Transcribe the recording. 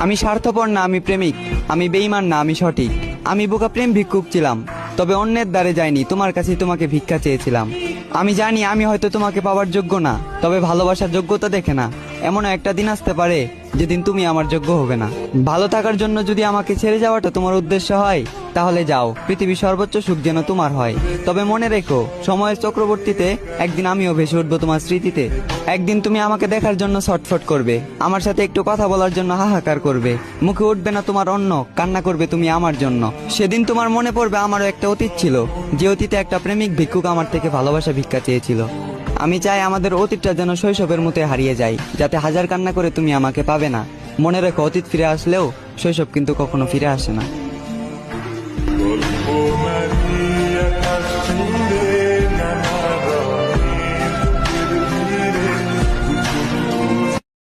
আমি স্বার্থপর না, আমি প্রেমিক। আমি বেঈমান না, আমি সঠিক। আমি বোকা প্রেম ভিক্ষুক ছিলাম, তবে অন্যের দ্বারে যাইনি, তোমার কাছেই তোমাকে ভিক্ষা চেয়েছিলাম। আমি জানি আমি হয়তো তোমাকে পাওয়ার যোগ্য না, তবে ভালোবাসার যোগ্যতা দেখে না। এমনও একটা দিন আসতে পারে যেদিন তুমি আমার যোগ্য হবে না। ভালো থাকার জন্য যদি আমাকে ছেড়ে যাওয়াটা তোমার উদ্দেশ্য হয়, তাহলে যাও, পৃথিবীর সর্বোচ্চ সুখ যেন তোমার হয়। তবে মনে রেখো, সময়ের চক্রবর্তীতে একদিন আমিও ভেসে উঠবো তোমার স্মৃতিতে। একদিন তুমি আমাকে দেখার জন্য ছটফট করবে, আমার সাথে একটু কথা বলার জন্য হাহাকার করবে, মুখে উঠবে না তোমার অন্ন, কান্না করবে তুমি আমার জন্য। সেদিন তোমার মনে পড়বে আমারও একটা অতীত ছিল, যে অতীতে একটা প্রেমিক ভিক্ষুক আমার থেকে ভালোবাসা ভিক্ষা চেয়েছিল। আমি চাই আমাদের অতীতটা যেন শৈশবের মতো হারিয়ে যায়, যাতে হাজার কান্না করে তুমি আমাকে পাবে না। মনে রেখো, অতীত ফিরে আসলেও শৈশব কিন্তু কখনো ফিরে আসে না।